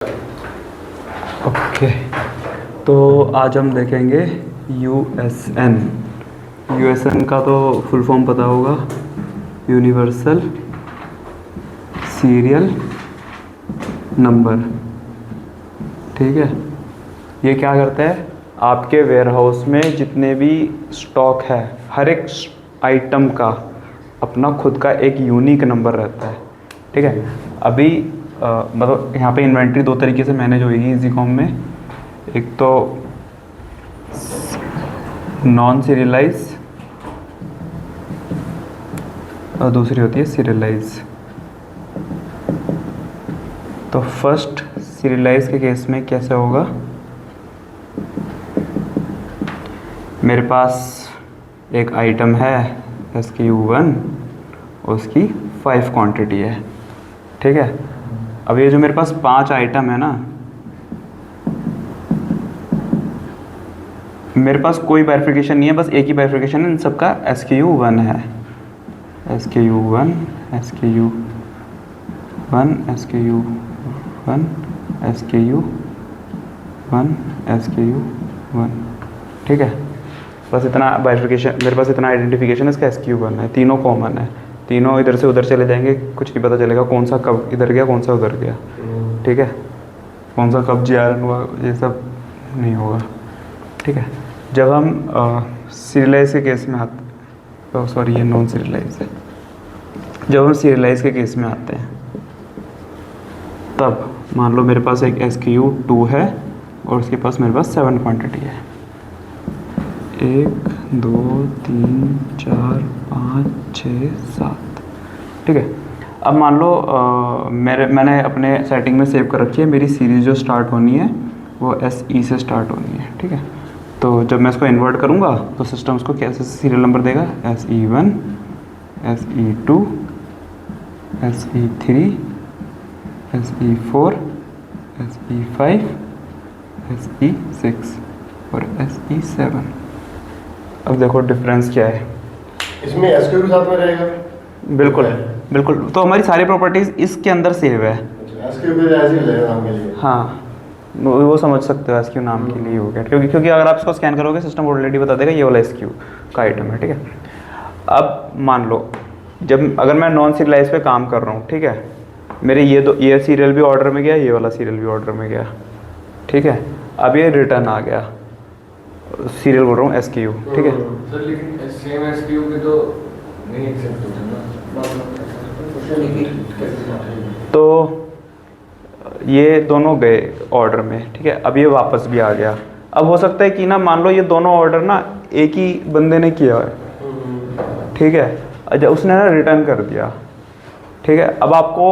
Okay, तो आज हम देखेंगे यूएसएन। यूएसएन का तो फुल फॉर्म पता होगा, यूनिवर्सल सीरियल नंबर। ठीक है, ये क्या करता है, आपके वेयरहाउस में जितने भी स्टॉक है, हर एक आइटम का अपना खुद का एक यूनिक नंबर रहता है। ठीक है, अभी मतलब यहाँ पे इन्वेंट्री दो तरीके से मैनेज होगी इजी कॉम में। एक तो नॉन सीरियलाइज और दूसरी होती है सीरियलाइज। तो फर्स्ट सीरियलाइज के केस में कैसे होगा, मेरे पास एक आइटम है SKU1, उसकी 5 क्वांटिटी है। ठीक है, अब ये जो मेरे पास 5 आइटम है ना, मेरे पास कोई बाइफिकेशन नहीं है, बस एक ही बाइफिकेशन है, इन सबका SKU1 है। SKU1 SKU1 SKU1 SKU1 SKU1। ठीक है, बस इतना बाइफिकेशन, मेरे पास इतना आइडेंटिफिकेशन है, इसका SKU1 है, तीनों कॉमन है, तीनों इधर से उधर चले जाएंगे, कुछ नहीं पता चलेगा कौन सा कब इधर गया कौन सा उधर गया। ठीक है, कौन सा कब GRN हुआ, ये सब नहीं होगा। ठीक है, जब हम सीरियलाइज के केस में आते, सॉरी ये नॉन सीरियलाइज है, जब हम सीरियलाइज के केस में आते हैं तब मान लो मेरे पास एक SKU2 है और उसके पास मेरे पास 7 क्वांटिटी है, 1 2 3 4 5 6 7। ठीक है, अब मान लो मैंने अपने सेटिंग में सेव कर रखी है, मेरी सीरीज़ जो स्टार्ट होनी है वो SE से स्टार्ट होनी है। ठीक है, तो जब मैं इसको इन्वर्ट करूँगा तो सिस्टम उसको कैसे सीरियल नंबर देगा, SE1 SE2 SE3 SE4 SE5 SE6 और SE7। अब देखो डिफरेंस क्या है, इसमें SKU के साथ में रहेगा। बिल्कुल बिल्कुल, तो हमारी सारी प्रॉपर्टीज़ इसके अंदर सेव है। SKU फिर ऐसे ही लगेगा नाम के लिए। हाँ, वो समझ सकते हो, SKU नाम के लिए हो गया, क्योंकि अगर आप इसको स्कैन करोगे सिस्टम ऑलरेडी बता देगा ये वाला SKU का आइटम है। ठीक है, अब मान लो जब अगर मैं नॉन सीरियलाइज पे काम कर रहा हूँ, ठीक है, मेरे ये सीरियल भी ऑर्डर में गया, ये वाला सीरियल भी ऑर्डर में गया। ठीक है, अब ये रिटर्न आ गया, सीरियल बोल रहा हूँ SKU। ठीक है सर, लेकिन सेम SKU के तो नहीं एक्सेप्ट होते ना। तो ये दोनों गए ऑर्डर में। ठीक है, अब ये वापस भी आ गया। अब हो सकता है कि ना, मान लो ये दोनों ऑर्डर ना एक ही बंदे ने किया है। ठीक है, अच्छा उसने ना रिटर्न कर दिया। ठीक है, अब आपको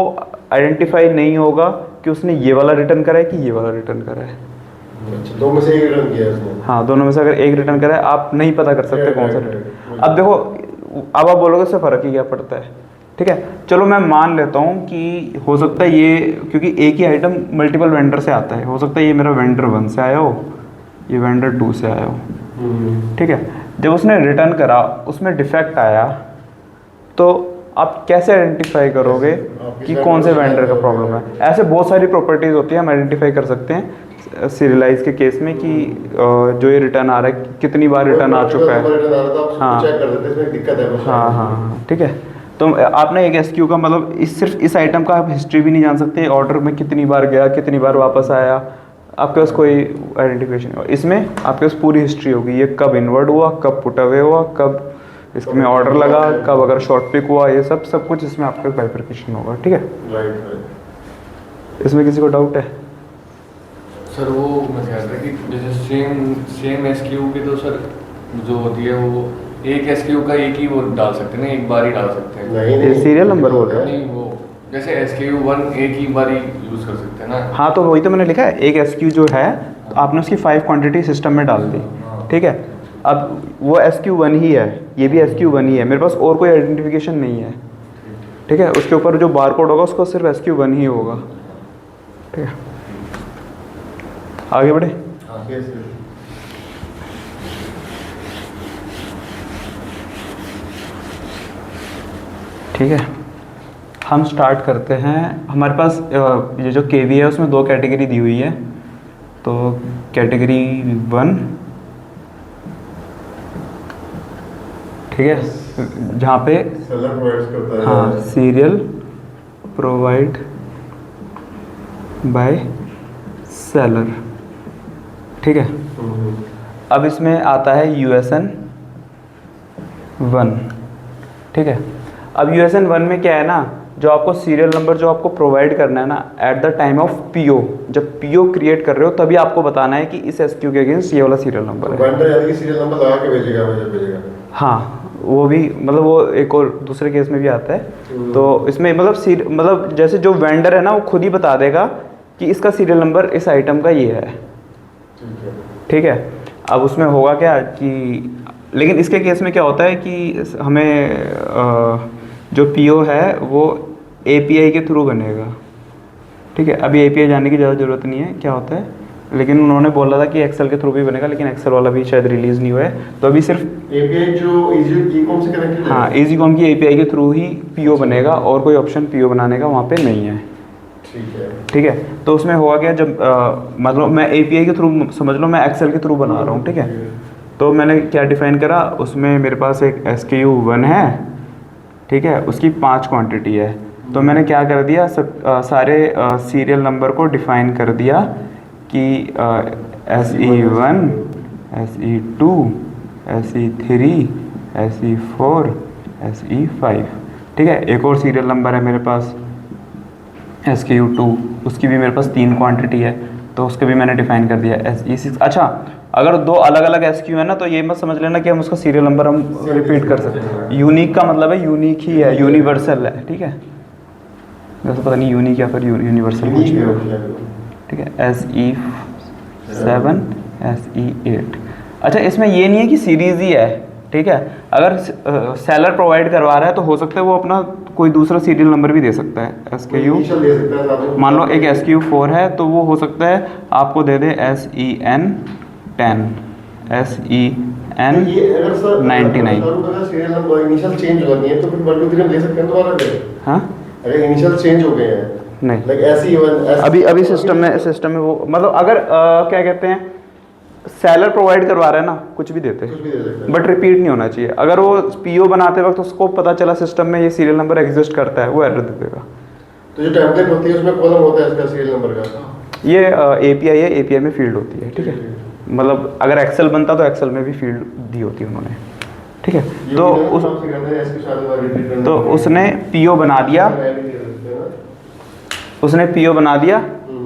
आइडेंटिफाई नहीं होगा कि उसने ये वाला रिटर्न करा है कि ये वाला रिटर्न करा है। अच्छा, दो में से एक रिटर्न किया उसने। हाँ, दोनों में से अगर एक रिटर्न करा है, आप नहीं पता कर सकते कौन सा रिटर्न। अब देखो, अब आप बोलोगे इससे फ़र्क ही क्या पड़ता है। ठीक है, चलो मैं मान लेता हूँ कि हो सकता है ये, क्योंकि एक ही आइटम मल्टीपल वेंडर से आता है, हो सकता है ये मेरा वेंडर 1 से आया हो, ये वेंडर 2 से आया हो। ठीक है, जब उसने रिटर्न करा उसमें डिफेक्ट आया, तो आप कैसे आइडेंटिफाई करोगे कि कौन से वेंडर का प्रॉब्लम है। ऐसे बहुत सारी प्रॉपर्टीज़ होती है, हम आइडेंटिफाई कर सकते हैं सीरियलाइज के केस में कि जो ये रिटर्न आ रहा है कितनी बार रिटर्न आ चुका है। हाँ हाँ हाँ, ठीक है, तो आपने एक SKU का मतलब सिर्फ इस आइटम का आप हिस्ट्री भी नहीं जान सकते, ऑर्डर में कितनी बार गया कितनी बार वापस आया, आपके पास कोई आइडेंटिफिकेशन नहीं होगा। इसमें आपके पास पूरी हिस्ट्री होगी, ये कब इन्वर्ट हुआ, कब पुट अवे हुआ, कब इसमें ऑर्डर लगा, कब अगर शॉर्ट पिक हुआ, ये सब कुछ इसमें आपका बाइफिकेशन होगा। ठीक है, राइट। इसमें किसी को डाउट है? सर वो मैं कह रहा था कि जैसे सेम SKU के तो सर जो होती है वो एक SKU का एक ही वो डाल सकते हैं ना, एक बार ही डाल सकते हैं। नहीं, सीरियल नंबर बोल रहे हो? नहीं, वो जैसे SKU1 एक ही बार ही यूज़ कर सकते हैं ना। हाँ, तो वही तो मैंने लिखा है, एक SKU जो है तो आपने उसकी 5 क्वांटिटी सिस्टम में डाल दी। ठीक है, अब वो SKU1 ही है, ये भी SKU1 ही है, मेरे पास और कोई आइडेंटिफिकेशन नहीं है। ठीक है, उसके ऊपर जो बार कोड होगा उसको सिर्फ SKU1 ही होगा। ठीक है, आगे बढ़े। ठीक है, हम स्टार्ट करते हैं। हमारे पास ये जो के वी है उसमें 2 कैटेगरी दी हुई है। तो कैटेगरी 1, ठीक है, जहाँ पे सेलर प्रोवाइड्स करता है। हाँ सीरियल प्रोवाइड बाय सेलर, ठीक है। अब इसमें आता है USN 1, ठीक है। अब USN 1 में क्या है ना, जो आपको सीरियल नंबर जो आपको प्रोवाइड करना है ना at the time of PO, जब PO क्रिएट कर रहे हो तभी आपको बताना है कि इस SKU के अगेंस्ट ये वाला सीरियल नंबर है। वेंडर यानी कि सीरियल नंबर लगा के भेजेगा मुझे, भेजेगा। हाँ, वो भी मतलब वो एक और दूसरे केस में भी आता है। तो इसमें मतलब जैसे जो वेंडर है ना वो खुद ही बता देगा कि इसका सीरियल नंबर इस आइटम का ये है, ठीक है। ठीक है। अब उसमें होगा क्या कि, लेकिन इसके केस में क्या होता है कि हमें जो PO है वो API के थ्रू बनेगा, ठीक है। अभी API जाने की ज़्यादा ज़रूरत नहीं है, क्या होता है, लेकिन उन्होंने बोला था कि एक्सेल के थ्रू भी बनेगा, लेकिन एक्सेल वाला भी शायद रिलीज़ नहीं हुआ है। तो अभी सिर्फ API जो EasyCom से कनेक्टेड है। हाँ, EasyCom की API के थ्रू ही PO बनेगा और कोई ऑप्शन PO बनाने का वहाँ पे नहीं है, ठीक है। ठीक है। तो उसमें होगा क्या, जब मतलब मैं API के थ्रू, समझ लो मैं एक्सेल के थ्रू बना रहा हूँ, ठीक है। तो मैंने क्या डिफ़ाइन करा, उसमें मेरे पास एक SKU 1 है, ठीक है, उसकी 5 क्वांटिटी है। तो मैंने क्या कर दिया, सारे सीरियल नंबर को डिफ़ाइन कर दिया कि SE1, SE2, SE3, SE4, SE5, ठीक है। एक और सीरियल नंबर है मेरे पास SKU2, उसकी भी मेरे पास 3 क्वांटिटी है, तो उसके भी मैंने डिफ़ाइन कर दिया SE6। अच्छा, अगर 2 अलग अलग SKU है ना तो ये मत समझ लेना कि हम उसका सीरियल नंबर हम रिपीट कर सकते हैं। यूनिक का मतलब है यूनिक ही है, यूनिवर्सल है, ठीक है। वैसे पता नहीं यूनिक या फिर यूनिवर्सल कुछ भी होगा, ठीक है। SE7, SE8। अच्छा, इसमें ये नहीं है कि सीरीज़ ही है, ठीक है। अगर सेलर प्रोवाइड करवा रहा है तो हो सकता है वो अपना कोई दूसरा सीरियल नंबर भी दे सकता है। SKU इनिशियल दे सकता है आपको। मान लो एक SKU4 है तो वो हो सकता है आपको दे दे SEN10, SEN ये अगर सर 99। अगर सीरियल नंबर इनिशियल चेंज हो गई है तो फिर 1 2 3 हम ले सकते हैं दोबारा से। हाँ, अगर इनिशियल चेंज हो गए हैं नहीं, लाइक SE1 अभी सिस्टम में वो मतलब अगर क्या कहते हैं, सेलर प्रोवाइड करवा रहा है ना कुछ भी देते कुछ भी दे सकते हैं। बट रिपीट नहीं होना चाहिए। अगर वो PO बनाते वक्त उसको पता चला सिस्टम में ये सीरियल नंबर एग्जिस्ट करता है, वो एरर दे देगा। तो जो टेम्पलेट होती है उसमें कॉलम होता है इसका सीरियल नंबर का। ये API है, API में फील्ड होती है, ठीक है। मतलब अगर एक्सेल बनता तो एक्सेल में भी फील्ड दी होती है उन्होंने, ठीक है। तो उसने PO बना दिया,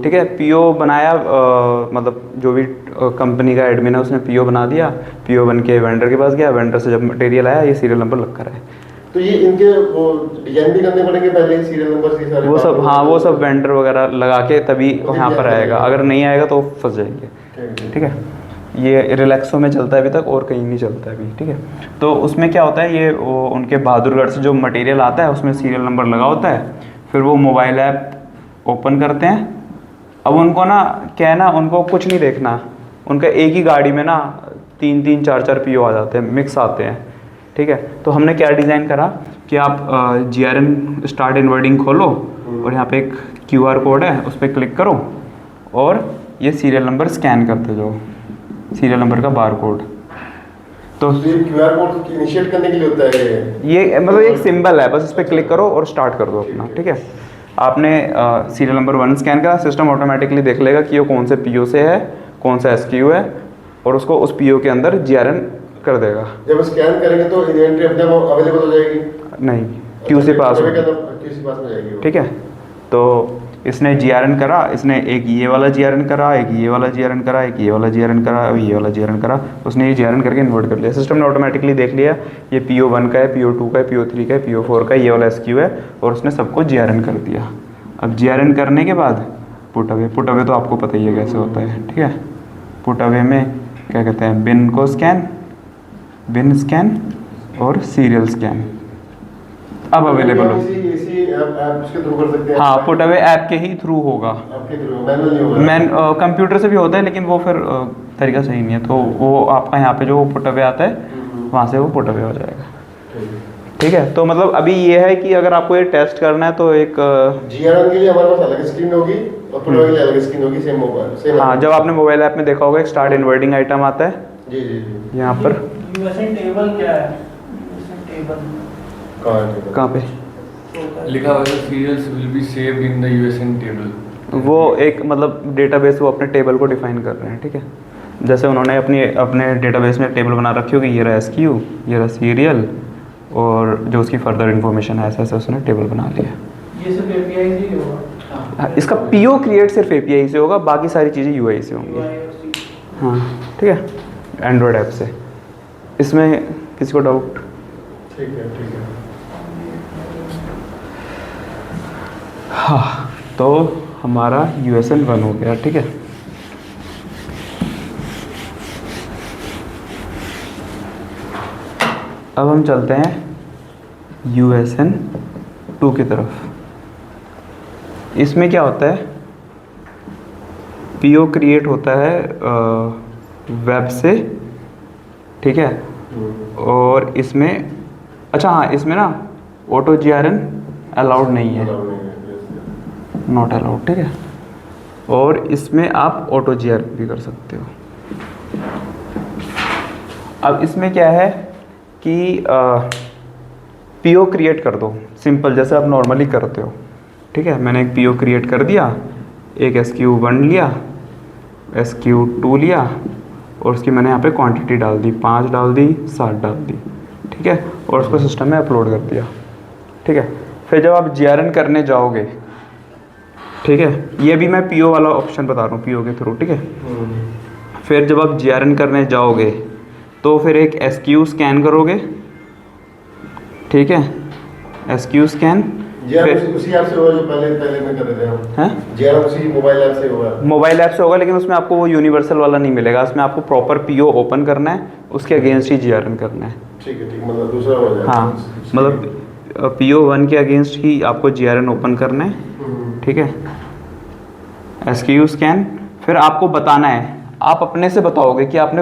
ठीक है। PO बनाया, मतलब जो भी कंपनी का एडमिन है उसने PO बना दिया। PO बन के वेंडर के पास गया, वेंडर से जब मटेरियल आया ये सीरियल नंबर लग कर है। तो ये इनके वो डिजाइन भी करने पड़ेंगे पहले सीरियल नंबर से सारे वो सब, हाँ वो सब वेंडर वगैरह लगा के तभी यहाँ पर आएगा, अगर नहीं आएगा तो फंस जाएंगे, ठीक है। ये रिलैक्सो में चलता है अभी तक और कहीं नहीं चलता है अभी, ठीक है। तो उसमें क्या होता है, ये वो उनके बहादुरगढ़ से जो मटेरियल आता है उसमें सीरियल नंबर लगा होता है। फिर वो मोबाइल ऐप ओपन करते हैं। अब उनको ना क्या है ना, उनको कुछ नहीं देखना, उनका एक ही गाड़ी में ना 3-3 4-4 PO आ जाते हैं, मिक्स आते हैं, ठीक है। तो हमने क्या डिज़ाइन करा कि आप GRN स्टार्ट इनवर्डिंग खोलो और यहाँ पे एक QR कोड है उस पर क्लिक करो और ये सीरियल नंबर स्कैन करते जाओ, सीरियल नंबर का बार कोड। तो QR कोड इनिशिएट करने के लिए होता है ये मतलब एक सिंबल है, बस इस पर क्लिक करो और स्टार्ट कर दो अपना, ठीक है। आपने सीरियल नंबर 1 स्कैन करा, सिस्टम ऑटोमेटिकली देख लेगा कि वो कौन से PO से है, कौन सा SKU है और उसको उस PO के अंदर GRN कर देगा। जब स्कैन करेंगे तो इन्वेंटरी अपने आप अवेलेबल हो जाएगी? नहीं, QC पास हो, QC पास में जाएगी वो। ठीक है। तो इसने GRN करा, इसने एक ये वाला GRN करा, एक ये वाला GRN करा, एक ये वाला GRN करा, अब ये वाला GRN करा, उसने ये GRN करके इन्वर्ट कर लिया। सिस्टम ने ऑटोमेटिकली देख लिया ये PO1 का है, PO2 का है, PO3 का है, PO4 का है, ये वाला SKU है और उसने सबको GRN कर दिया। अब GRN करने के बाद पुट अवे तो आपको पता ही है कैसे होता है, ठीक है। पुट अवे में क्या कहते हैं, बिन को स्कैन, बिन स्कैन और सीरियल स्कैन अब अवेलेबल हो। इसी ऐप के थ्रू कर सकते हैं? हाँ, पुट अवे ऐप के ही थ्रू होगा, आपके थ्रू मैनुअल नहीं होगा। कंप्यूटर से भी होता है लेकिन वो फिर तरीका सही नहीं है, तो वो आपका यहाँ पे जो पुट अवे आता है वहाँ से वो पुट अवे हो जाएगा, ठीक है, तो मतलब अभी ये है कि अगर आपको ये टेस्ट करना है तो एक जीआरएम के लिए हमारे पास अलग स्क्रीन होगी और पुटअवे के लिए अलग स्क्रीन होगी, सेम मोबाइल सेम। हाँ, जब आपने मोबाइल ऐप में देखा होगा एक स्टार्ट इन्वर्टिंग आइटम आता है जी जी जी। यहाँ पर। यूएसएन टेबल क्या है? यूएसएन टेबल कहाँ पे लिखा हुआ है serials will be saved in the USN table. वो एक मतलब डेटाबेस, वो अपने टेबल को डिफाइन कर रहे हैं, ठीक है। जैसे उन्होंने अपने डेटाबेस में टेबल बना रखी होगी, ये रहा SQ, ये रहा सीरियल, और जो उसकी फर्दर इन्फॉर्मेशन है ऐसा ऐसा उसने टेबल बना लिया। ये सिर्फ एपीआई से ही होगा? हाँ, इसका PO क्रिएट सिर्फ API से होगा, बाकी सारी चीज़ें UI से होंगी। हाँ ठीक है, एंड्रॉयड ऐप से। इसमें किसी को डाउट? ठीक है ठीक है। हाँ, तो हमारा USN 1 हो गया, ठीक है। अब हम चलते हैं USN 2 की तरफ। इसमें क्या होता है, PO क्रिएट होता है वेब से, ठीक है। और इसमें अच्छा हाँ, इसमें ना ऑटो GRN अलाउड नहीं है, नॉट अलाउड, ठीक है। और इसमें आप ऑटो GRN भी कर सकते हो। अब इसमें क्या है कि PO क्रिएट कर दो, सिंपल जैसे आप नॉर्मली करते हो, ठीक है। मैंने एक PO क्रिएट कर दिया, एक SQ1 लिया, SQ2 लिया, और उसकी मैंने यहाँ पे क्वांटिटी डाल दी, 5 डाल दी, 7 डाल दी, ठीक है। और उसको सिस्टम में अपलोड कर दिया, ठीक है। फिर जब आप GRN करने जाओगे, ठीक है, ये भी मैं PO वाला ऑप्शन बता रहा हूँ, PO के थ्रू, ठीक है। फिर जब आप GRN करने जाओगे तो फिर एक SQ स्कैन करोगे, ठीक है, SQ स्कैन। जीआरएम उसी ऐप से होगा जो पहले में कर रहे थे हम, हैं? जीआरएम उसी मोबाइल ऐप से होगा। मोबाइल ऐप से होगा, लेकिन उसमें आपको वो यूनिवर्सल वाला नहीं मिलेगा, उसमें आपको प्रॉपर PO ओपन करना है, उसके अगेंस्ट ही GRN करना है। ठीक है ठीक, मतलब दूसरा हो जाएगा। हाँ, मतलब PO1 के अगेंस्ट ही आपको GRN ओपन करना है, ठीक है। SQ स्कैन, फिर आपको बताना है, आप अपने से बताओगे कि आपने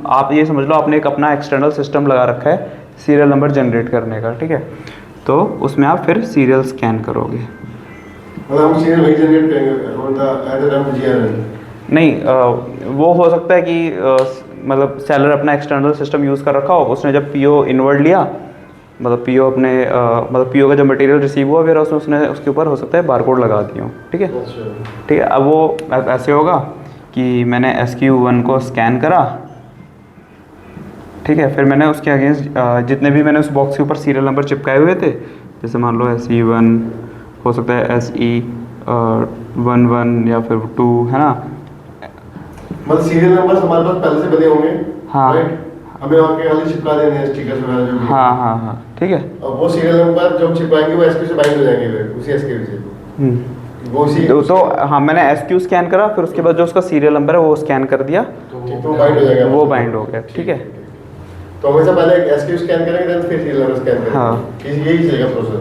आप ये समझ लो आपने एक अपना एक्सटर्नल सिस्टम लगा रखा है सीरियल नंबर जनरेट करने का, ठीक है। तो उसमें आप फिर सीरियल स्कैन करोगे। मतलब हम सीरियल वही जनरेट करेंगे on the at the time GRN? नहीं, वो हो सकता है कि मतलब सेलर अपना एक्सटर्नल सिस्टम यूज़ कर रखा हो, उसने जब PO इनवर्ड लिया, मतलब PO अपने मतलब PO का जब मटेरियल रिसीव हुआ, फिर उसने उसके ऊपर हो सकता है बारकोड लगा दिए हो, ठीक है। अच्छा ठीक है, अब वो ऐसे होगा कि मैंने SQ1 को स्कैन करा, ठीक है। फिर मैंने उसके अगेंस्ट जितने भी मैंने उस बॉक्स के ऊपर सीरियल नंबर चिपकाए हुए थे, जैसे मान लो SE1, हो सकता है SE11 या फिर 2, है ना। मतलब सीरियल नंबर हमारे पास पहले से बने होंगे? हाँ। राइट, हमें आके खाली चिपका देने हैं स्टिकर्स वगैरह जो भी। हाँ हाँ हाँ, ठीक है। और वो सीरियल नंबर जब चिपकाएंगे वो SQ से बाइंड हो जाएंगे, फिर उसी SQ से वो उसी तो हाँ, मैंने SQ स्कैन करा, फिर उसके बाद जो उसका सीरियल नंबर है वो स्कैन कर दिया, तो बाइंड हो जाएगा, वो बाइंड हो गया, ठीक है। तो हमेशा पहले SQ स्कैन करेंगे देन फिर सीरियल नंबर स्कैन करेंगे। हाँ। यही चलेगा प्रोसेस।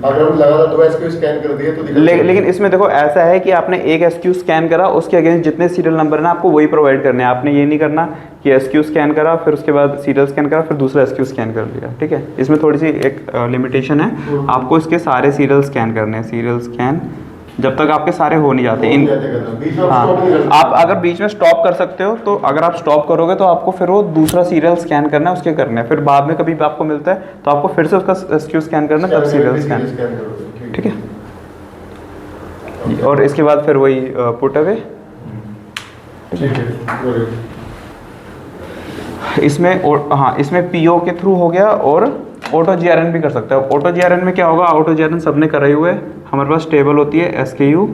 अगर हम लगातार 2 SQ स्कैन कर दिए तो लेकिन इसमें देखो ऐसा है कि आपने एक SQ स्कैन करा, उसके अगेंस्ट जितने सीरियल नंबर है ना आपको वही प्रोवाइड करने हैं। आपने ये नहीं करना कि SQ स्कैन करा, फिर उसके बाद सीरियल स्कैन करा, फिर दूसरा SQ स्कैन कर लिया, ठीक है। इसमें थोड़ी सी एक लिमिटेशन है, आपको इसके सारे सीरियल स्कैन करने हैं, सीरियल स्कैन जब तक आपके सारे हो नहीं जाते इन। हाँ, आप अगर बीच में स्टॉप कर सकते हो, तो अगर आप स्टॉप करोगे तो आपको फिर वो दूसरा सीरियल स्कैन करना है, उसके करना है, फिर बाद में कभी भी आपको मिलता है तो आपको फिर से उसका SQ स्कैन करना है, तब सीरियल स्कैन, ठीक है। और इसके बाद फिर वही पुट अवे। इसमें हाँ, इसमें PO के थ्रू हो गया, और ऑटो GRN भी कर सकते हो। ऑटो GRN में क्या होगा, ऑटो GRN सबने करा ही हुआ है, हमारे पास टेबल होती है SKU,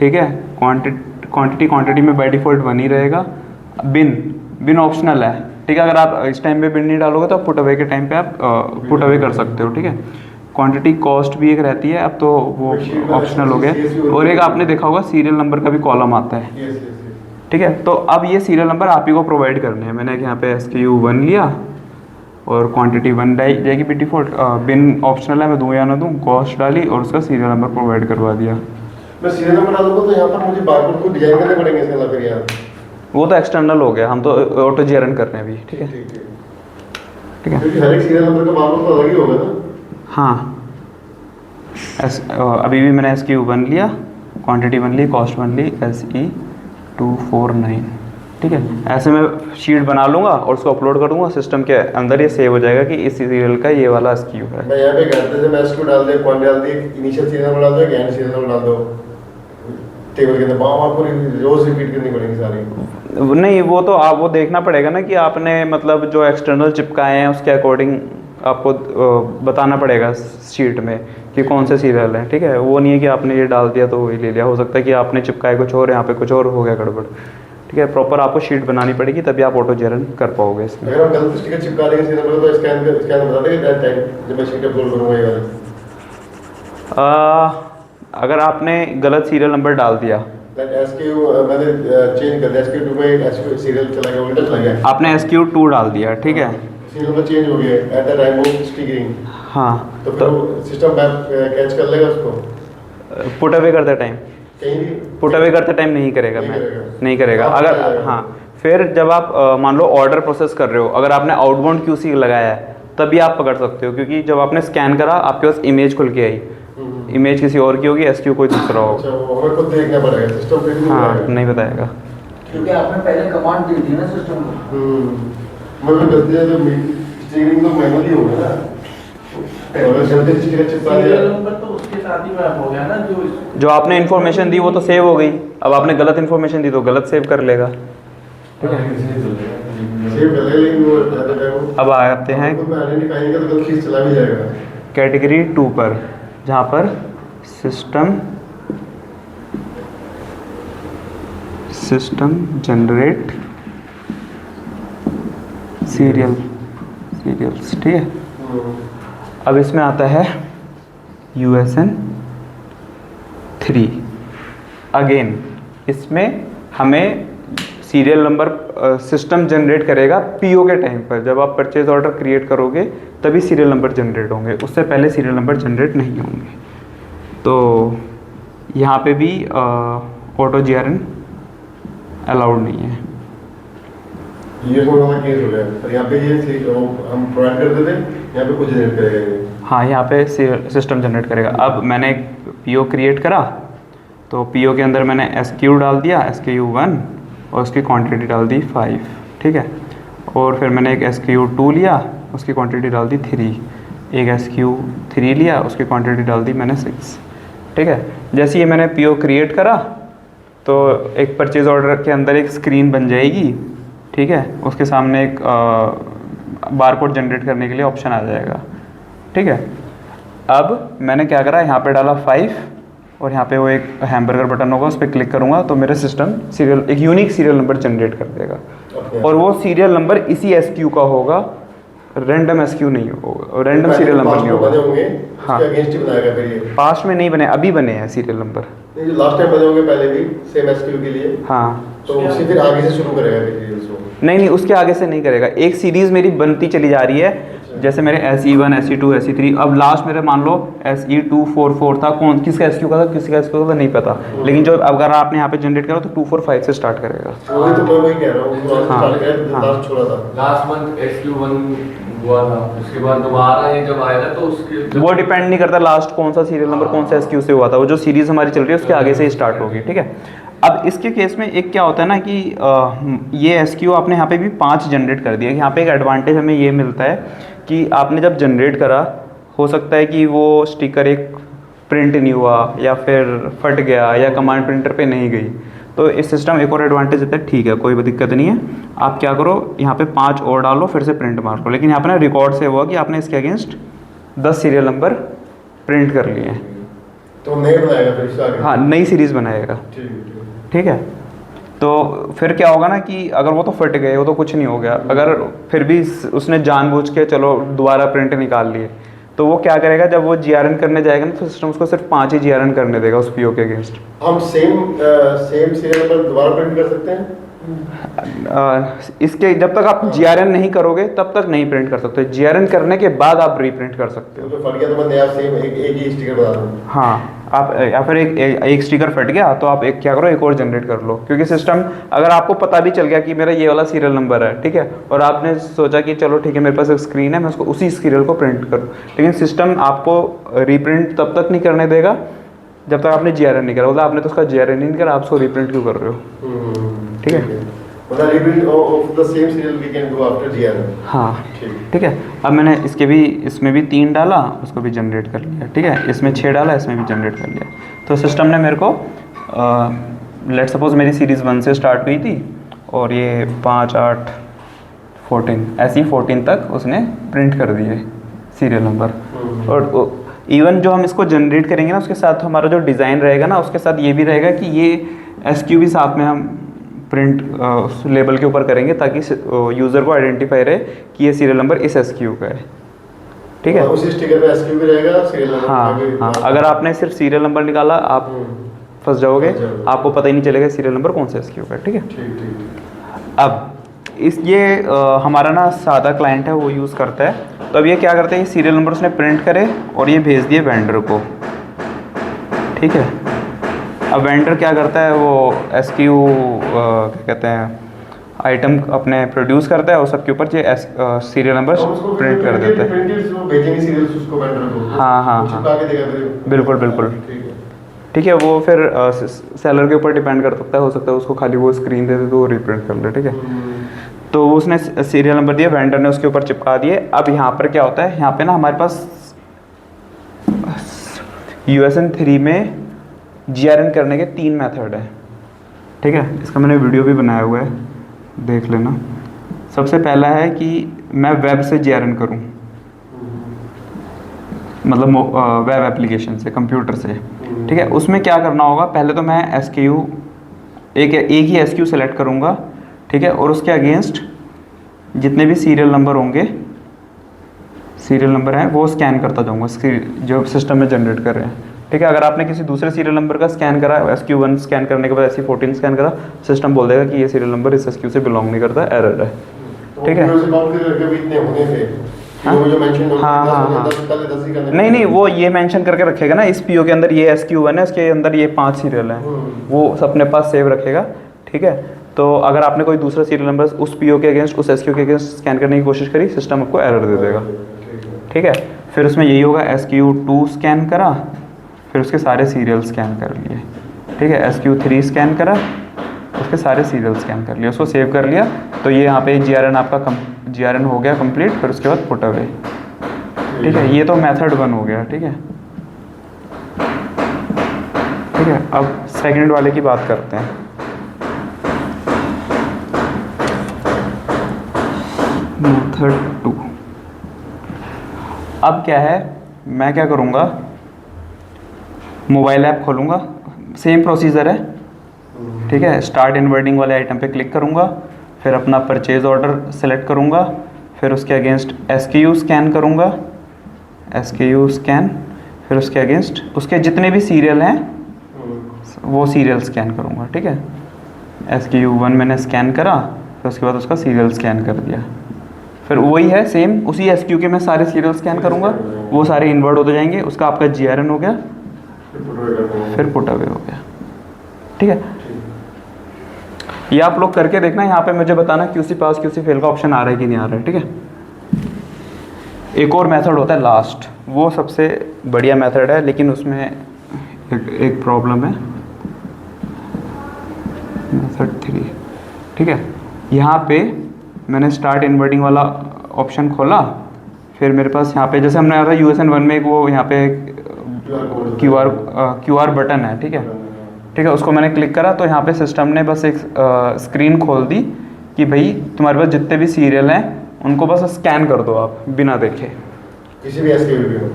ठीक है। क्वांटिटी में बाय डिफ़ॉल्ट 1 ही रहेगा। बिन ऑप्शनल है, ठीक है। अगर आप इस टाइम पे बिन नहीं डालोगे तो आप पुट अवे के टाइम पे आप पुट अवे कर सकते हो, ठीक है। क्वांटिटी कॉस्ट भी एक रहती है, अब तो वो ऑप्शनल हो गया। और एक आपने देखा होगा सीरियल नंबर का भी कॉलम आता है, ठीक है। तो अब ये सीरियल नंबर आप ही को प्रोवाइड करने हैं। मैंने यहाँ पे SKU1 लिया और क्वांटिटी 1 जाएगी भी डिफ़ॉल्ट, बिन ऑप्शनल है, मैं दूँ या ना दूँ, कॉस्ट डाली और उसका सीरियल नंबर प्रोवाइड करवा दिया। मैं सीरियल नंबर डालूंगा तो यहाँ पर मुझे बारकोड को डिजाइन करने पड़ेंगे इसके अलावा फिर यार? वो तो एक्सटर्नल हो गया, हम तो ऑटो GRN कर रहे हैं अभी, ठीक है। ठीक है। क्योंकि हर एक सीरियल नंबर का मामला तो अलग ही होगा ना। हाँ अभी भी मैंने SQ1 लिया, क्वांटिटी 1 ली, कॉस्ट 1 ली, SE249, ठीक है। ऐसे मैं शीट बना लूँगा और उसको अपलोड कर दूँगा, सिस्टम के अंदर ये सेव हो जाएगा कि इस सीरियल का ये वाला SQ है। मैं यहाँ पे करते थे, मैं SQ डाल दिया, क्वांटिटी डाल दी, इनिशियल सीरियल नंबर डाल दो, एंड सीरियल नंबर डाल दो, टेबल के अंदर वहाँ पूरी रोज रिपीट करनी पड़ेगी सारी। नहीं वो तो आप वो देखना पड़ेगा ना कि आपने मतलब जो एक्सटर्नल चिपकाए हैं उसके अकॉर्डिंग आपको बताना पड़ेगा शीट में कि कौन से सीरियल हैं, ठीक है। वो नहीं है कि आपने ये डाल दिया तो वही ले लिया, हो सकता है कि आपने चिपकाए कुछ और, यहाँ पे कुछ और हो गया गड़बड़, ठीक है। प्रॉपर आपको शीट बनानी पड़ेगी तभी आप ऑटो जेनरेट कर पाओगे इसमें। अगर हम गलत स्टिकर चिपका देंगे सीरियल नंबर तो स्कैन बता देंगे टाइम जब मैं शीट अपलोड करूँगा ये वाला। अगर आपने गलत सीरियल नंबर डाल दिया, SQ मैंने चेंज कर दिया, SQ2 में SQ सीरियल चला गया, उल्टा चला गया, आपने SQ2 डाल दिया, ठीक है। सीरियल नंबर चेंज हो गया at the time of stickering, हाँ तो फिर वो सिस्टम कैच कर लेगा उसको पुट अवे करते टाइम, कहीं भी। पुट अवे करते टाइम नहीं करेगा, नहीं मैं करेगा। नहीं करेगा। आप अगर करेगा। हाँ फिर जब आप मान लो ऑर्डर प्रोसेस कर रहे हो, अगर आपने आउटबाउंड QC लगाया है तभी आप पकड़ सकते हो, क्योंकि जब आपने स्कैन करा आपके पास इमेज खुल के आई, इमेज किसी और की होगी, SQ कोई दूसरा होगा। अच्छा वो हमें खुद देखना पड़ेगा, सिस्टम पे नहीं हाँ बताएगा। नहीं बताएगा। क्योंकि आपने पहले कमांड दे दी ना सिस्टम को। मतलब गलती है तो स्टिकरिंग तो मैनुअली होगा ना, और जल्दी स्टिकर चिपका दिया सीरियल नंबर तो उसके साथ ही मैप हो गया ना, जो आपने इन्फॉर्मेशन दी वो तो सेव हो गई, अब आपने गलत इन्फॉर्मेशन दी तो गलत सेव कर लेगा, ठीक है। सेव कर ले, लेकिन वो ज़्यादा टाइम अब आते हैं खुद में आइडेंटिफाई करेंगे तो गलत चीज़ चला भी जाएगा। कैटेगरी 2 पर, जहाँ पर सिस्टम जनरेट सीरियल्स, ठीक है। अब इसमें आता है USN 3। अगेन इसमें हमें सीरियल नंबर सिस्टम जनरेट करेगा PO के टाइम पर, जब आप परचेज ऑर्डर क्रिएट करोगे तभी सीरियल नंबर जनरेट होंगे, उससे पहले सीरियल नंबर जनरेट नहीं होंगे। तो यहाँ पे भी ऑटो GRN अलाउड नहीं है। ये थोड़ा सा केस हो गया, पर यहाँ पे ये हम प्रोवाइड कर देते हैं, यहाँ पे कुछ जनरेट करेगा ये। हाँ यहाँ पे सिस्टम जनरेट करेगा। अब मैंने एक PO क्रिएट करा, तो PO के अंदर मैंने SQ डाल दिया, SKU1, और उसकी क्वांटिटी डाल दी 5, ठीक है। और फिर मैंने एक SKU2 लिया, उसकी क्वांटिटी डाल दी 3, एक SQ3 लिया, उसकी क्वांटिटी डाल दी मैंने 6, ठीक है। जैसे ही मैंने PO क्रिएट करा तो एक परचेज ऑर्डर के अंदर एक स्क्रीन बन जाएगी, ठीक है। उसके सामने एक बारकोड जनरेट करने के लिए ऑप्शन आ जाएगा, ठीक है। अब मैंने क्या करा, यहाँ पे डाला 5 और यहाँ पे वो एक हैमबर्गर बटन होगा, उस पर क्लिक करूँगा तो मेरा सिस्टम सीरियल एक यूनिक सीरियल नंबर जनरेट कर देगा, और वो सीरियल नंबर इसी SQ का होगा, रैंडम SQ नहीं होगा, रैंडम सीरियल नंबर नहीं होगा। हाँ, अगेंस्ट ही बनाएगा फिर ये। पास्ट में नहीं बने, अभी बने हैं सीरियल नंबर। नहीं, जो लास्ट टाइम बने होंगे पहले भी सेम SQ के लिए, हाँ तो उसी फिर आगे से शुरू करेगा फिर ये उसको। नहीं उसके आगे से नहीं करेगा, एक सीरीज़ मेरी बनती चली जा रही है, जैसे मेरे SE1 SE2 SE3, अब लास्ट मेरे मान लो SE244 था, कौन किसका SQ का था, किसका SQ का था नहीं पता, लेकिन जो अगर आपने यहाँ पे जनरेट करो तो 245 से स्टार्ट करेगा। वही तो मैं वही कह रहा हूँ, हाँ, हाँ। लास्ट छोड़ा था। लास्ट मंथ SQ1 हुआ था, उसके बाद दोबारा ये जब आएगा तो उसके वो डिपेंड नहीं करता लास्ट कौन सा सीरियल नंबर कौन सा SQ से हुआ था, वो जो सीरीज़ हमारी चल रही है उसके आगे से ही स्टार्ट होगी, ठीक है। अब इसके केस में एक क्या होता है ना कि ये SQ आपने यहाँ पे भी 5 जनरेट कर दिया। यहाँ पे एक एडवांटेज हमें ये मिलता है कि आपने जब जनरेट करा, हो सकता है कि वो स्टिकर एक प्रिंट नहीं हुआ या फिर फट गया या कमांड प्रिंटर पे नहीं गई, तो इस सिस्टम एक और एडवांटेज देता है, ठीक है कोई दिक्कत नहीं है, आप क्या करो यहाँ पे 5 और डालो, फिर से प्रिंट मार लो। लेकिन यहाँ पे ना रिकॉर्ड से हुआ कि आपने इसके अगेंस्ट 10 सीरियल नंबर प्रिंट कर लिए हैं, तो नए बनाएगा फिर इससे आगे। हाँ नई सीरीज़ बनाएगा, ठीक है। तो फिर क्या होगा ना कि अगर वो तो फट गए, वो तो कुछ नहीं हो गया, अगर फिर भी उसने जानबूझ के चलो दोबारा प्रिंट निकाल लिए, तो वो क्या करेगा, जब वो GRN करने जाएगा ना तो सिस्टम उसको सिर्फ 5 ही GRN करने देगा उस PO के अगेंस्ट। हम सेम सीरियल नंबर दोबारा प्रिंट कर सकते हैं? इसके जब तक आप GRN नहीं करोगे तब तक नहीं प्रिंट कर सकते, GRN करने के बाद आप रीप्रिंट कर सकते हो। तो फट गया तो मैं नया सेम एक ही स्टिकर बना दूँ। हाँ आप या फिर एक स्टिकर फट गया तो आप एक क्या करो, एक और जनरेट कर लो, क्योंकि सिस्टम अगर आपको पता भी चल गया कि मेरा ये वाला सीरियल नंबर है, ठीक है, और आपने सोचा कि चलो ठीक है मेरे पास एक स्क्रीन है, मैं उसको उसी सीरियल को प्रिंट करूँ, लेकिन सिस्टम आपको रीप्रिंट तब तक नहीं करने देगा जब तक आपने GRN नहीं करा। मतलब आपने तो उसका GRN नहीं करा, आप उसको रीप्रिंट क्यों कर रहे हो? ठीक है, मतलब reprint of the same serial we can do after GRN। हाँ ठीक। ठीक है। अब मैंने इसमें भी 3 डाला, उसको भी जनरेट कर लिया, ठीक है, इसमें 6 डाला, इसमें भी जनरेट कर लिया। तो सिस्टम ने मेरे को लेट सपोज मेरी सीरीज़ 1 से स्टार्ट हुई थी और ये 5, 8, 14 ऐसी 14 तक उसने प्रिंट कर दिए सीरियल नंबर। और इवन जो हम इसको जनरेट करेंगे ना, उसके साथ हमारा जो डिज़ाइन रहेगा ना, उसके साथ ये भी रहेगा कि ये SQ भी साथ में हम प्रिंट उस लेबल के ऊपर करेंगे, ताकि यूज़र को आइडेंटिफाई रहे कि ये सीरियल नंबर इस SQ का है, ठीक है। और उसी स्टिकर पे SQ भी रहेगा, सीरियल नंबर हाँ हाँ, अगर आपने सिर्फ सीरियल नंबर निकाला आप फंस जाओगे, आपको पता ही नहीं चलेगा सीरियल नंबर कौन सा SQ का है, ठीक है। ठीक। अब ये हमारा ना सादा क्लाइंट है, वो यूज़ करता है। तो अब ये क्या करते हैं, ये सीरियल नंबर उसने प्रिंट करे और ये भेज दिए वेंडर को, ठीक है। अब वेंडर क्या करता है, वो SQ क्या कहते हैं आइटम अपने प्रोड्यूस करता है और सबके ऊपर ये सीरियल नंबर प्रिंट कर देता है। भेजेंगे सीरियल्स उसको वेंडर को। हाँ हाँ हाँ, चिपका के देगा फिर। बिल्कुल बिल्कुल, ठीक है। ठीक है। वो फिर सेलर के ऊपर डिपेंड कर सकता है, हो सकता है उसको खाली वो स्क्रीन दे दे तो वो रिप्रिंट कर ले, ठीक है। तो उसने सीरियल नंबर दिया, वेंडर ने उसके ऊपर चिपका दिए। अब यहाँ पर क्या होता है, यहाँ पे ना हमारे पास USN 3 में GRN करने के 3 मेथड है, ठीक है। इसका मैंने वीडियो भी बनाया हुआ है, देख लेना। सबसे पहला है कि मैं वेब से GRN करूँ, मतलब वेब एप्लीकेशन से, कंप्यूटर से, ठीक है। उसमें क्या करना होगा, पहले तो मैं SKU एक ही SKU सेलेक्ट करूँगा, ठीक है, और उसके अगेंस्ट जितने भी सीरियल नंबर हैं वो स्कैन करता जाऊँगा, जो सिस्टम में जनरेट कर रहे हैं, ठीक है। अगर आपने किसी दूसरे सीरियल नंबर का स्कैन करा, SQ1 स्कैन करने के बाद SQ14 स्कैन करा, सिस्टम बोल देगा कि ये सीरियल नंबर इस SQ से बिलोंग नहीं करता, एरर है, ठीक है। हाँ, नहीं, वो ये मेंशन करके रखेगा ना, इस PO के अंदर ये SQ1 है, इसके अंदर ये 5 सीरियल हैं, वो अपने पास सेव रखेगा, ठीक है। तो अगर आपने कोई दूसरा सीरियल नंबर उस PO के अगेंस्ट, उस SQ के अगेंस्ट स्कैन करने की कोशिश करी, सिस्टम आपको एरर दे देगा, ठीक है। फिर उसमें यही होगा, SQ2 स्कैन करा, फिर उसके सारे सीरियल स्कैन कर लिए, ठीक है। SQ3 स्कैन करा, उसके सारे सीरियल स्कैन कर लिया, उसको सेव कर लिया। तो ये यहाँ पे GRN आपका GRN हो गया कंप्लीट। फिर उसके बाद पुट अवे, ठीक है। ये तो मेथड 1 हो गया, ठीक है, ठीक है। अब सेकंड वाले की बात करते हैं। मेथड 2। अब क्या है, मैं क्या करूँगा, मोबाइल ऐप खोलूँगा, सेम प्रोसीजर है, ठीक है। स्टार्ट इनवर्टिंग वाले आइटम पे क्लिक करूँगा, फिर अपना परचेज ऑर्डर सेलेक्ट करूँगा, फिर उसके अगेंस्ट SKU स्कैन करूँगा, SKU स्कैन, फिर उसके अगेंस्ट उसके जितने भी सीरियल हैं वो सीरियल स्कैन करूँगा, ठीक है। SKU1 मैंने स्कैन करा, फिर उसके बाद उसका सीरियल स्कैन कर दिया। फिर वही है सेम, उसी SKU के मैं सारे सीरियल स्कैन करूँगा, वो सारे इन्वर्ट होते जाएंगे, उसका आपका GRN हो गया, फिर पुट अवे हो गया, ठीक है। ये आप लोग करके देखना, यहाँ पे मुझे बताना QC पास QC फेल का ऑप्शन आ रहा है कि नहीं आ रहा है, ठीक है। एक और मेथड होता है लास्ट, वो सबसे बढ़िया मेथड है, लेकिन उसमें एक प्रॉब्लम है। मेथड 3, ठीक है। यहाँ पे मैंने स्टार्ट इन्वर्टिंग वाला ऑप्शन खोला, फिर मेरे पास यहाँ पे जैसे हमने आया था USN 1 में, एक वो यहाँ पे QR बटन है, ठीक है, ठीक है। उसको मैंने क्लिक करा तो यहाँ पे सिस्टम ने बस एक स्क्रीन खोल दी कि भाई तुम्हारे पास जितने भी सीरियल हैं उनको बस स्कैन कर दो आप बिना देखे, किसी भी SKU को।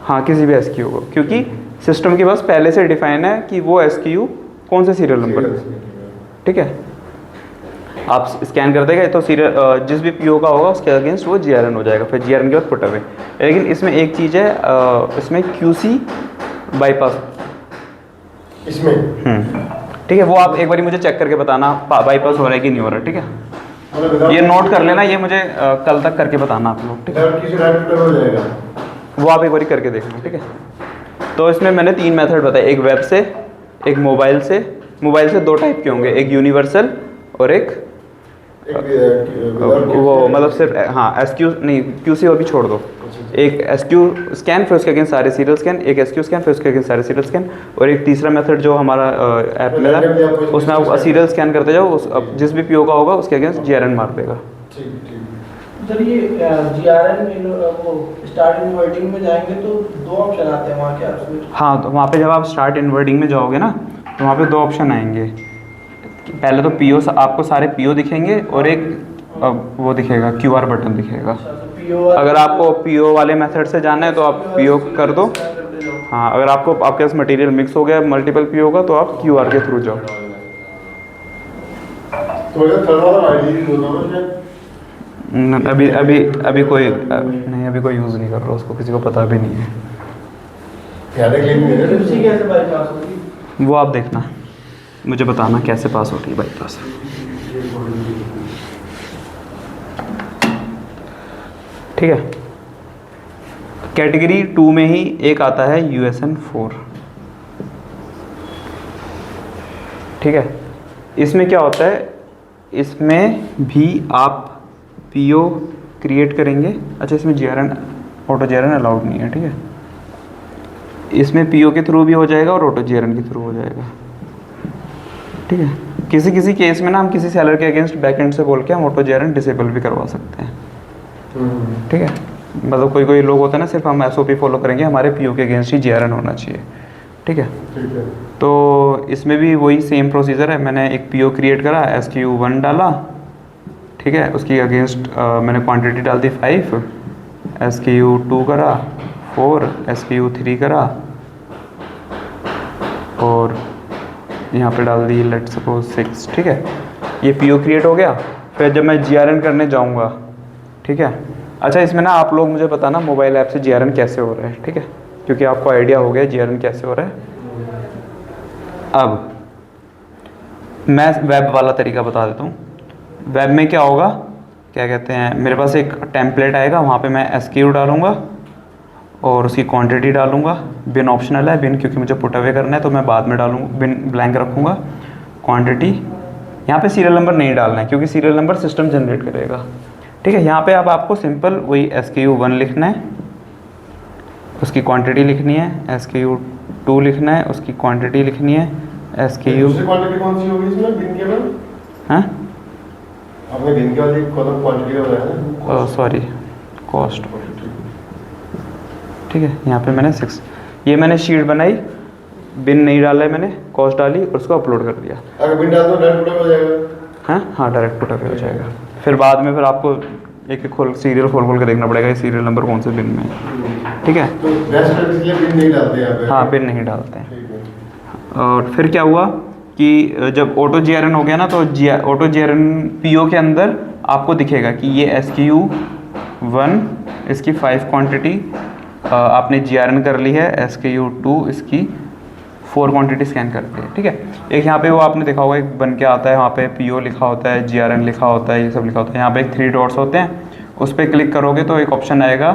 हाँ, किसी भी SKU को, क्योंकि सिस्टम के पास पहले से डिफाइन है कि वो SKU कौन से सीरियल नंबर है, ठीक है। आप स्कैन कर देगा तो सीरियल जिस भी PO का होगा उसके अगेंस्ट वो GRN हो जाएगा, फिर GRN के बाद पुट अवे। लेकिन इसमें एक चीज़ है, इसमें QC बाईपास इसमें, ठीक है। वो आप एक बार मुझे चेक करके बताना बाईपास हो रहा है कि नहीं हो रहा है, ठीक है। मतलब ये नोट कर लेना, ये मुझे कल तक करके बताना आप लोग, ठीक है। हो जाएगा। वो आप एक बार करके देखना, ठीक है। तो इसमें मैंने 3 मेथड बताए, एक वेब से, एक मोबाइल से। मोबाइल से 2 टाइप के होंगे, एक यूनिवर्सल और एक वो मतलब सिर्फ हाँ SQ नहीं, QC वो भी छोड़ दो। एक SQ स्कैन, फिर उसके अगेंस्ट सारे सीरियल स्कैन, एक SQ स्कैन, फिर उसके अगेंस्ट सारे सीरियल स्कैन, और एक तीसरा मेथड जो हमारा ऐप में था, उसमें आप सीरियल स्कैन करते जाओ, जिस भी PO का होगा उसके अगेंस्ट GRN मार देगा। सर ये GRN वो स्टार्ट इन्वर्टिंग में जाएंगे तो 2 ऑप्शन आते हैं वहाँ क्या उसमें? हाँ, तो वहाँ पे जब आप स्टार्ट इन्वर्टिंग में जाओगे ना, तो वहाँ पे 2 ऑप्शन आएंगे। पहले तो PO आपको सारे PO दिखेंगे, और एक वो दिखेगा, QR बटन दिखेगा। अगर आपको PO वाले मेथड से जाना है तो आप PO कर दो। हाँ, अगर आपको आपके पास मटेरियल मिक्स हो गया मल्टीपल PO का, तो आप QR के थ्रू जाओ। तो ये थर्ड वाला आईडी होता है शायद? अभी कोई नहीं, अभी कोई यूज़ नहीं कर रहा, उसको किसी को पता भी नहीं है। QC कैसे बाईपास होगी? वो आप देखना, मुझे बताना कैसे पास होती है बाईपास। ठीक है। कैटेगरी 2 में ही एक आता है USN 4। ठीक है। इसमें क्या होता है, इसमें भी आप PO क्रिएट करेंगे। अच्छा, इसमें GRN ऑटो GRN अलाउड नहीं है। ठीक है, इसमें PO के थ्रू भी हो जाएगा और ऑटो GRN के थ्रू हो जाएगा। ठीक है। किसी किसी केस में ना हम किसी सेलर के अगेंस्ट बैकएंड से बोल के हम ऑटो GRN डिसेबल भी करवा सकते हैं। ठीक है, मतलब कोई कोई लोग होते हैं ना, सिर्फ हम SOP फॉलो करेंगे, हमारे PO के अगेंस्ट ही GRN होना चाहिए। ठीक है, तो इसमें भी वही सेम प्रोसीजर है। मैंने एक PO क्रिएट करा, SKU1 डाला। ठीक है, उसकी अगेंस्ट मैंने क्वांटिटी डाल दी 5, SKU2 करा 4, SKU3 करा, और यहाँ पे डाल दी लेट्स सपोज 6। ठीक है, ये PO क्रिएट हो गया। फिर जब मैं GRN करने जाऊँगा, ठीक है। अच्छा, इसमें ना आप लोग मुझे बताना मोबाइल ऐप से GRN कैसे हो रहा है। ठीक है, क्योंकि आपको आइडिया हो गया GRN कैसे हो रहा है। अब मैं वेब वाला तरीका बता देता हूँ। वेब में क्या होगा, क्या कहते हैं, मेरे पास एक टेम्पलेट आएगा, वहाँ पे मैं SKU डालूँगा और उसकी क्वांटिटी डालूँगा। बिन ऑप्शनल है, बिन क्योंकि मुझे पुट अवे करना है तो मैं बाद में डालूँगा, बिन ब्लैंक रखूँगा। क्वांटिटी, यहाँ पे सीरियल नंबर नहीं डालना है क्योंकि सीरियल नंबर सिस्टम जनरेट करेगा। ठीक है, यहाँ पे अब आपको सिंपल वही SKU1 लिखना है, उसकी क्वांटिटी लिखनी है, SKU2 लिखना है, उसकी क्वांटिटी लिखनी है, SKU। दूसरी क्वांटिटी कौन सी होगी इसमें, बिन के बाद? हाँ, आपने बिन के बाद एक कॉलम क्वांटिटी का बनाया ना? Sorry, cost. ठीक है, यहाँ पे मैंने 6, ये मैंने शीट बनाई, बिन नहीं डाला है मैंने, कॉस्ट डाली और उसको अपलोड कर दिया। अगर बिन डाल दो डायरेक्ट पुट हो जाएगा? हाँ, डायरेक्ट पुट अवे हो जाएगा। फिर बाद में फिर आपको एक एक सीरियल खोल के देखना पड़ेगा, ये सीरियल नंबर कौन से बिन में है। ठीक है, तो बेस्ट प्रैक्टिस के लिए बिन नहीं डालते यहाँ पे? हाँ, बिन नहीं डालते हैं। ठीक है। और फिर क्या हुआ कि जब ऑटो GRN हो गया ना, तो ऑटो GRN PO के अंदर आपको दिखेगा कि ये SKU1 इसकी 5 क्वांटिटी आपने GRN कर ली है, SKU2 इसकी 4 क्वांटिटी स्कैन करके। ठीक है, एक यहाँ पे वो आपने देखा होगा, एक बन के आता है, वहाँ पे PO लिखा होता है, GRN लिखा होता है, ये सब लिखा होता है। यहाँ पे एक 3 डॉट्स होते हैं, उस पर क्लिक करोगे तो एक ऑप्शन आएगा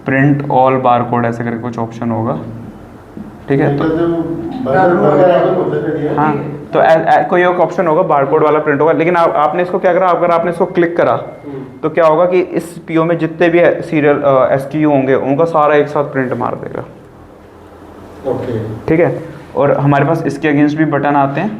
प्रिंट ऑल बार कोड, ऐसे करके कुछ ऑप्शन होगा। ठीक है, तो हाँ, तो कोई एक ऑप्शन होगा, बारकोड वाला प्रिंट होगा। लेकिन आपने इसको क्या करा, अगर आपने इसको क्लिक करा तो क्या होगा कि इस PO में जितने भी सीरियल SKU होंगे उनका सारा एक साथ प्रिंट मार देगा। ओके। ठीक है, और हमारे पास इसके अगेंस्ट भी बटन आते हैं,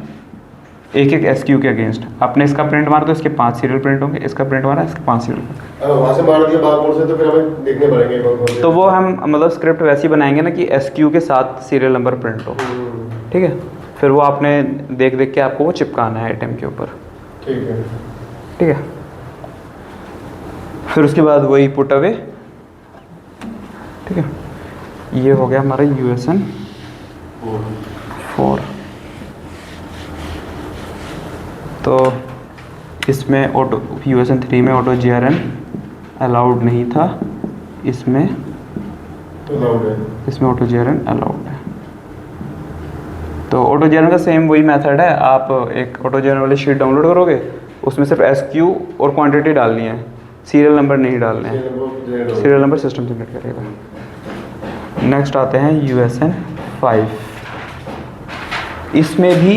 एक एक SKU के अगेंस्ट। आपने इसका प्रिंट मारा तो इसके 5 सीरियल प्रिंट होंगे, इसका प्रिंट मारा इसके 5 सीरियल। अगर वहाँ से मार दिया बारकोड से तो फिर हमें देखने पड़ेंगे कौन से। तो वो हम मतलब स्क्रिप्ट वैसी बनाएंगे ना कि SKU के साथ सीरियल नंबर प्रिंट हो। ठीक है, फिर वो आपने देख देख के आपको वो चिपकाना है आइटम के ऊपर। ठीक है। ठीक है, फिर उसके बाद वही पुट अवे। ठीक है, ये हो गया हमारा USN 4। तो इसमें ऑटो USN 3 में ऑटो GRN अलाउड नहीं था, इसमें ऑटो GRN अलाउड है। तो ऑटो GRN का सेम वही मेथड है, आप एक ऑटो GRN वाली शीट डाउनलोड करोगे, उसमें सिर्फ SKU और क्वांटिटी डालनी है, सीरियल नंबर नहीं डालने हैं। सीरियल नंबर सिस्टम जनरेट करेगा। नेक्स्ट आते हैं USN 5। इसमें भी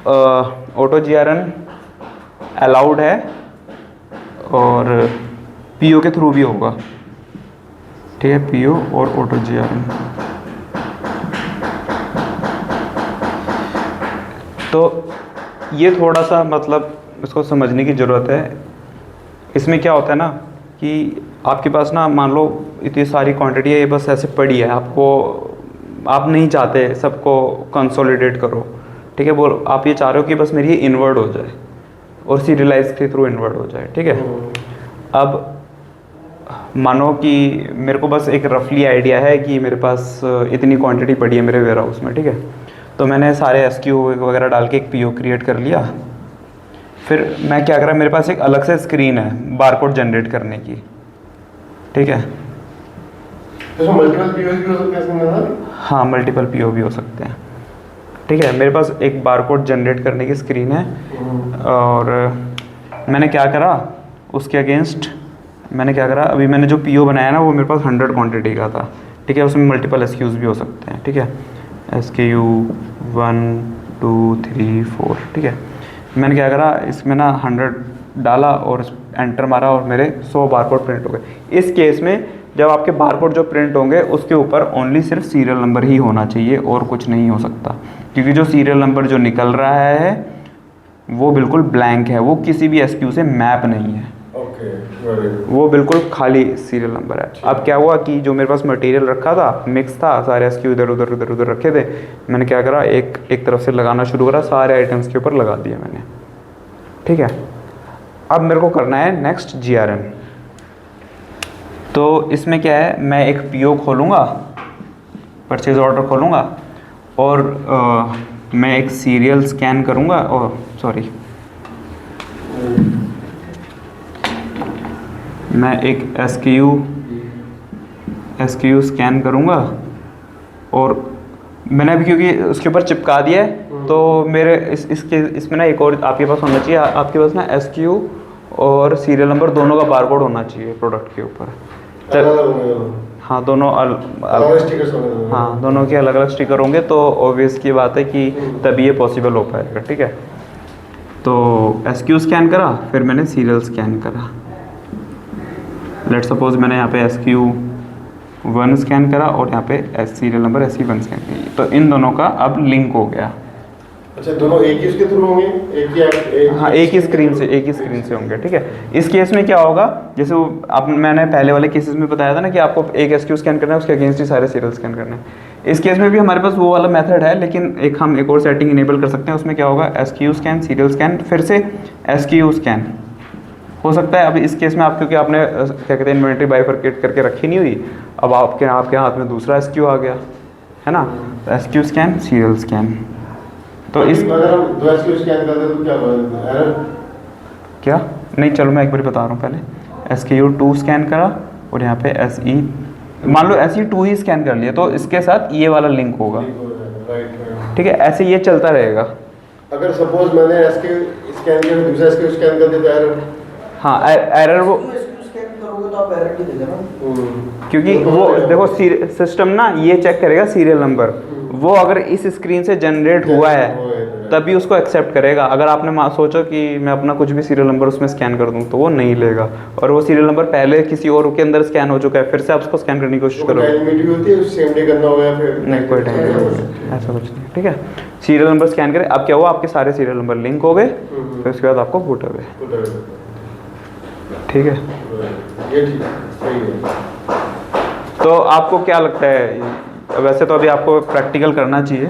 ऑटो GRN अलाउड है और PO के थ्रू भी होगा, ठीक है, PO और ऑटो GRN। तो ये थोड़ा सा मतलब इसको समझने की ज़रूरत है। इसमें क्या होता है ना कि आपके पास ना मान लो इतनी सारी क्वांटिटी है, ये बस ऐसे पड़ी है, आप नहीं चाहते सबको कंसोलिडेट करो, ठीक है, वो आप ये चाह रहे हो कि बस मेरी ये इन्वर्ट हो जाए और सीरियलाइज के थ्रू इन्वर्ट हो जाए, ठीक है। अब मानो कि मेरे को बस एक रफली आइडिया है कि मेरे पास इतनी क्वांटिटी पड़ी है मेरे वेयर हाउस में, ठीक है, तो मैंने सारे SKU वगैरह डाल के एक PO क्रिएट कर लिया। फिर मैं क्या करा, मेरे पास एक अलग से स्क्रीन है बारकोड जनरेट करने की, ठीक है। तो मल्टीपल PO भी हो सकते हैं इसमें? हाँ, मल्टीपल PO भी हो सकते हैं, ठीक है। मेरे पास एक बारकोड जनरेट करने की स्क्रीन है और मैंने क्या करा उसके अगेंस्ट, अभी मैंने जो PO बनाया ना वो मेरे पास 100 क्वांटिटी का था, ठीक है। उसमें मल्टीपल SKUs भी हो सकते हैं, ठीक है, SKU 1 2 3 4, ठीक है। मैंने क्या करा, इसमें ना 100 डाला और एंटर मारा और मेरे 100 बारकोड प्रिंट हो गए। इस केस में जब आपके बारकोड जो प्रिंट होंगे उसके ऊपर ओनली सिर्फ सीरियल नंबर ही होना चाहिए और कुछ नहीं हो सकता, क्योंकि जो सीरियल नंबर जो निकल रहा है वो बिल्कुल ब्लैंक है, वो किसी भी SKU से मैप नहीं है, वो बिल्कुल खाली सीरियल नंबर है। अब क्या हुआ कि जो मेरे पास मटेरियल रखा था, मिक्स था, सारे SKU इधर उधर रखे थे, मैंने क्या करा, एक तरफ से लगाना शुरू करा, सारे आइटम्स के ऊपर लगा दिया मैंने, ठीक है। अब मेरे को करना है नेक्स्ट GRN। तो इसमें क्या है, मैं एक PO खोलूँगा, परचेज ऑर्डर खोलूँगा और मैं एक सीरियल स्कैन करूँगा, मैं एक SKU स्कैन करूँगा और मैंने अभी क्योंकि उसके ऊपर चिपका दिया है तो मेरे इसमें ना एक और आपके पास होना चाहिए, आपके पास ना SKU और सीरियल नंबर दोनों का बारकोड होना चाहिए प्रोडक्ट के ऊपर। हाँ, दोनों हाँ, दोनों के अलग अलग स्टिकर होंगे तो ऑब्वियस की बात है कि तभी ये पॉसिबल हो पाएगा, ठीक है। तो SKU स्कैन करा, फिर मैंने सीरियल स्कैन करा। लेट सपोज मैंने यहाँ पे SKU 1 स्कैन करा और यहाँ पे सीरियल नंबर SE1 स्कैन की, तो इन दोनों का अब लिंक हो गया। अच्छा, दोनों एक ही उसके थ्रू होंगे? एक ही स्क्रीन से होंगे, ठीक है। इस केस में क्या होगा, जैसे वो मैंने पहले वाले केसेस में बताया था ना कि आपको एक SKU स्कैन करना है, उसके अगेंस्ट ही सारे सीरियल स्कैन करने हैं। इस केस में भी हमारे पास वो वाला मेथड है, लेकिन एक और सेटिंग इनेबल कर सकते हैं। उसमें क्या होगा, SKU स्कैन, सीरियल स्कैन, फिर से SKU स्कैन हो सकता है। अब इस केस में आप क्योंकि आपने क्या कहते हैं इन्वेंटरी बाइफरकेट करके रखी नहीं हुई, अब आपके हाथ में दूसरा SKU आ गया है ना, SKU स्कैन, सीरियल स्कैन। तो इस अगर हम 2 SKU स्कैन करते तो क्या होगा, एरर क्या? नहीं, चलो मैं एक बार बता रहा हूँ। पहले SKU 2 स्कैन करा और यहाँ पे SE, मान लो SE2 ही स्कैन कर लिया तो इसके साथ ये वाला लिंक होगा, ठीक है। ऐसे ये चलता रहेगा। अगर सपोज मैंने SKU स्कैन किया दूसरा SKU स्कैन कर दिया तो एरर? हाँ, एरर वो स्कैन करोगे तो आप एरर नहीं देगा ना, क्योंकि वो देखो सिस्टम ना ये चेक करेगा सीरियल नंबर, वो अगर इस स्क्रीन से जनरेट हुआ है तभी उसको एक्सेप्ट करेगा। अगर आपने सोचो कि मैं अपना कुछ भी सीरियल नंबर उसमें स्कैन कर दूं तो वो नहीं लेगा, और वो सीरियल नंबर पहले किसी और के अंदर स्कैन हो चुका है, फिर से आप उसको स्कैन करने की कोशिश करोगे, नहीं कोई टाइम नहीं, ऐसा कुछ नहीं, ठीक है। सीरियल नंबर स्कैन करें, अब क्या हुआ, आपके सारे सीरियल नंबर लिंक हो गए, फिर उसके बाद आपको बूट हो गए, ठीक है। ये ठीक सही है। तो आपको क्या लगता है, वैसे तो अभी आपको प्रैक्टिकल करना चाहिए,